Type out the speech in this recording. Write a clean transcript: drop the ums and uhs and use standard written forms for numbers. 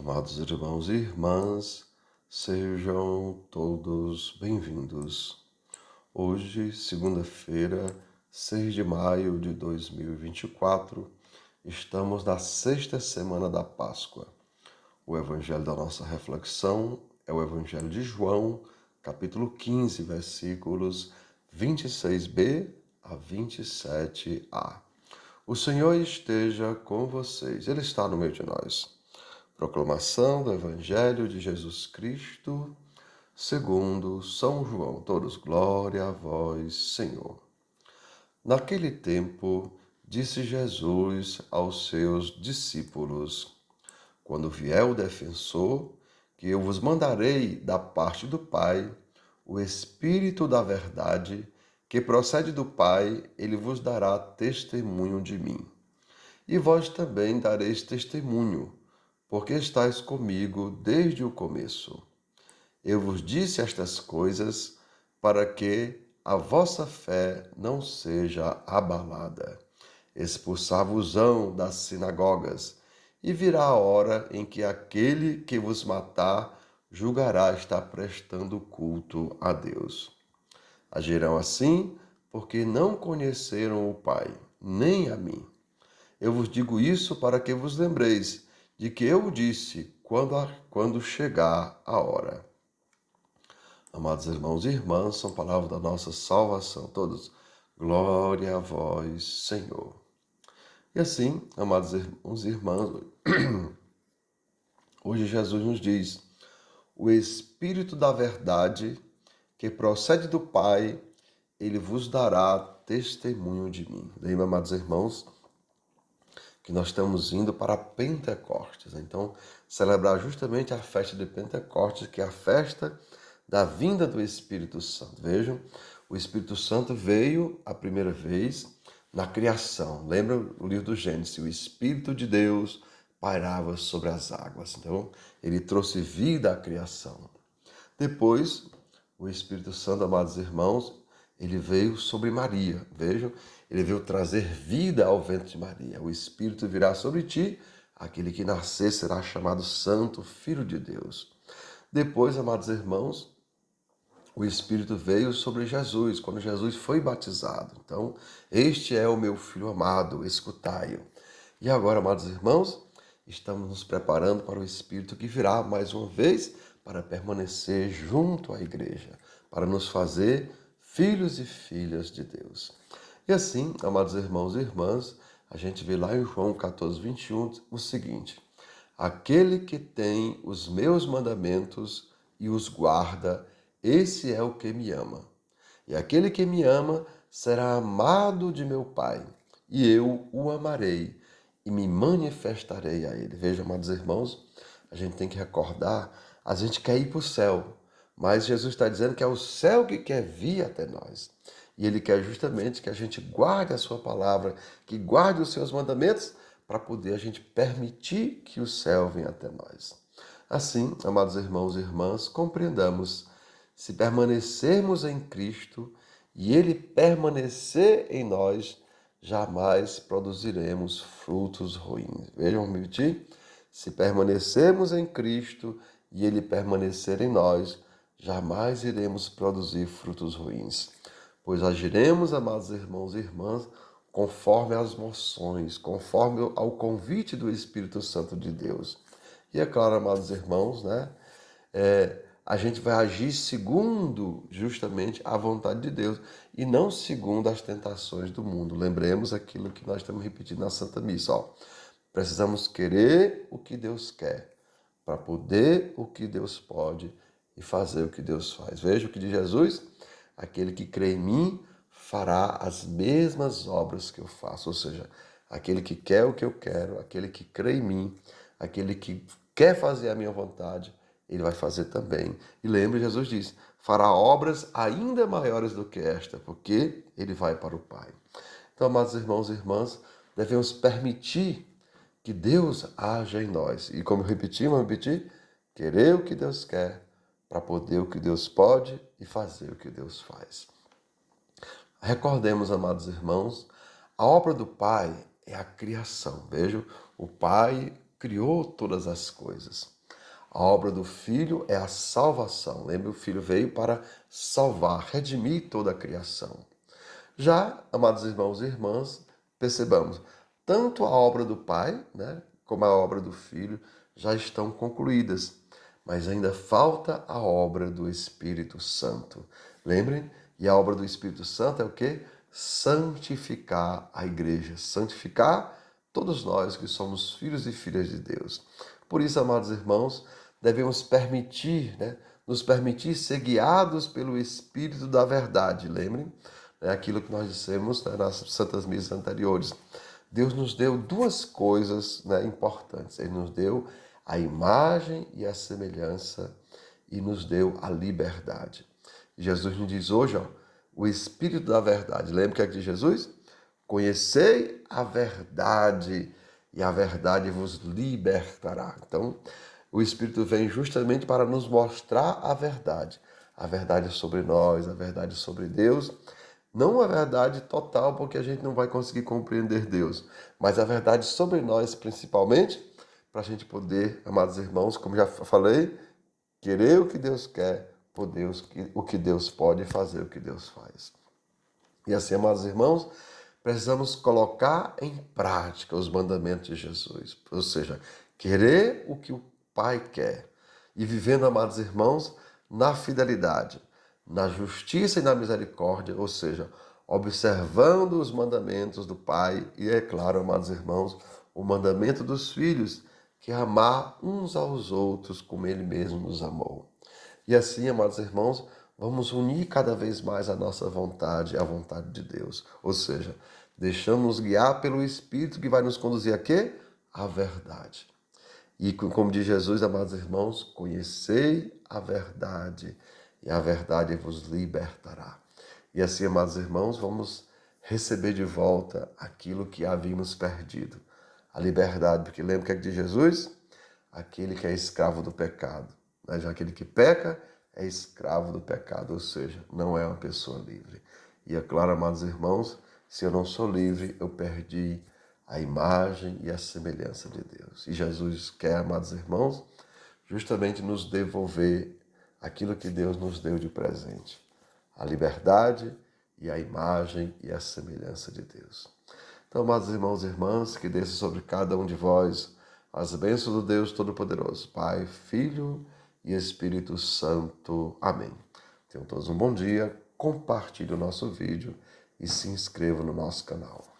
Amados irmãos e irmãs, sejam todos bem-vindos. Hoje, segunda-feira, 6 de maio de 2024, estamos na sexta semana da Páscoa. O evangelho da nossa reflexão é o Evangelho de João, capítulo 15, versículos 26b a 27a. O Senhor esteja com vocês, Ele está no meio de nós. Proclamação do Evangelho de Jesus Cristo, segundo São João. Todos, glória a vós, Senhor. Naquele tempo, disse Jesus aos seus discípulos: Quando vier o defensor, que eu vos mandarei da parte do Pai, o Espírito da verdade, que procede do Pai, ele vos dará testemunho de mim. E vós também dareis testemunho, porque estáis comigo desde o começo. Eu vos disse estas coisas para que a vossa fé não seja abalada. Expulsar-vos-ão das sinagogas, e virá a hora em que aquele que vos matar julgará estar prestando culto a Deus. Agirão assim porque não conheceram o Pai, nem a mim. Eu vos digo isso para que vos lembreis de que eu disse quando chegar a hora. Amados irmãos e irmãs, são palavras da nossa salvação. Todos, glória a vós, Senhor. E assim, amados irmãos e irmãs, hoje Jesus nos diz: o Espírito da verdade, que procede do Pai, ele vos dará testemunho de mim. Daí, amados irmãos, que nós estamos indo para Pentecostes. Então, celebrar justamente a festa de Pentecostes, que é a festa da vinda do Espírito Santo. Vejam, o Espírito Santo veio a primeira vez na criação. Lembra o livro do Gênesis? O Espírito de Deus pairava sobre as águas. Então, ele trouxe vida à criação. Depois, o Espírito Santo, amados irmãos, ele veio sobre Maria. Vejam, ele veio trazer vida ao ventre de Maria. O Espírito virá sobre ti, aquele que nascer será chamado Santo, Filho de Deus. Depois, amados irmãos, o Espírito veio sobre Jesus, quando Jesus foi batizado. Então, este é o meu Filho amado, escutai-o. E agora, amados irmãos, estamos nos preparando para o Espírito que virá mais uma vez para permanecer junto à igreja, para nos fazer filhos e filhas de Deus. E assim, amados irmãos e irmãs, a gente vê lá em João 14, 21 o seguinte: aquele que tem os meus mandamentos e os guarda, esse é o que me ama. E aquele que me ama será amado de meu Pai, e eu o amarei e me manifestarei a ele. Veja, amados irmãos, a gente tem que recordar, a gente quer ir para o céu, mas Jesus está dizendo que é o céu que quer vir até nós. E ele quer justamente que a gente guarde a sua palavra, que guarde os seus mandamentos, para poder a gente permitir que o céu venha até nós. Assim, amados irmãos e irmãs, compreendamos, se permanecermos em Cristo e Ele permanecer em nós, jamais produziremos frutos ruins. Vejam, vamos repetir? Se permanecermos em Cristo e Ele permanecer em nós, jamais iremos produzir frutos ruins. Pois agiremos, amados irmãos e irmãs, conforme as moções, conforme ao convite do Espírito Santo de Deus. E é claro, amados irmãos, né? A gente vai agir segundo justamente a vontade de Deus e não segundo as tentações do mundo. Lembremos aquilo que nós estamos repetindo na Santa Missa. Ó. Precisamos querer o que Deus quer, para poder o que Deus pode e fazer o que Deus faz. Veja o que diz Jesus: aquele que crê em mim fará as mesmas obras que eu faço. Ou seja, aquele que quer o que eu quero, aquele que crê em mim, aquele que quer fazer a minha vontade, ele vai fazer também. E lembre, Jesus diz, fará obras ainda maiores do que esta, porque ele vai para o Pai. Então, amados irmãos e irmãs, devemos permitir que Deus haja em nós. E como vamos repetir, querer o que Deus quer, para poder o que Deus pode e fazer o que Deus faz. Recordemos, amados irmãos, a obra do Pai é a criação. Vejam, o Pai criou todas as coisas. A obra do Filho é a salvação. Lembra, o Filho veio para salvar, redimir toda a criação. Já, amados irmãos e irmãs, percebamos, tanto a obra do Pai, né, como a obra do Filho já estão concluídas, mas ainda falta a obra do Espírito Santo. Lembrem? E a obra do Espírito Santo é o quê? Santificar a igreja, santificar todos nós que somos filhos e filhas de Deus. Por isso, amados irmãos, devemos nos permitir ser guiados pelo Espírito da verdade. Lembrem? É aquilo que nós dissemos, né, nas santas missas anteriores. Deus nos deu duas coisas, né, importantes. Ele nos deu a imagem e a semelhança e nos deu a liberdade. Jesus nos diz hoje, ó, o Espírito da verdade. Lembra o que é que diz Jesus? Conhecei a verdade e a verdade vos libertará. Então, o Espírito vem justamente para nos mostrar a verdade. A verdade sobre nós, a verdade sobre Deus. Não a verdade total, porque a gente não vai conseguir compreender Deus, mas a verdade sobre nós, principalmente, para a gente poder, amados irmãos, como já falei, querer o que Deus quer, poder o que Deus pode fazer, o que Deus faz. E assim, amados irmãos, precisamos colocar em prática os mandamentos de Jesus, ou seja, querer o que o Pai quer e vivendo, amados irmãos, na fidelidade, na justiça e na misericórdia, ou seja, observando os mandamentos do Pai e, é claro, amados irmãos, o mandamento dos filhos, que é amar uns aos outros como Ele mesmo nos amou. E assim, amados irmãos, vamos unir cada vez mais a nossa vontade à vontade de Deus. Ou seja, deixamos guiar pelo Espírito que vai nos conduzir a quê? A verdade. E como diz Jesus, amados irmãos, conhecei a verdade e a verdade vos libertará. E assim, amados irmãos, vamos receber de volta aquilo que havíamos perdido. A liberdade, porque lembra o que é que diz Jesus? Aquele que é escravo do pecado. Né? Já aquele que peca é escravo do pecado, ou seja, não é uma pessoa livre. E é claro, amados irmãos, se eu não sou livre, eu perdi a imagem e a semelhança de Deus. E Jesus quer, amados irmãos, justamente nos devolver aquilo que Deus nos deu de presente. A liberdade e a imagem e a semelhança de Deus. Então, amados irmãos e irmãs, que desça sobre cada um de vós as bênçãos do Deus Todo-Poderoso, Pai, Filho e Espírito Santo. Amém. Tenham todos um bom dia, compartilhe o nosso vídeo e se inscreva no nosso canal.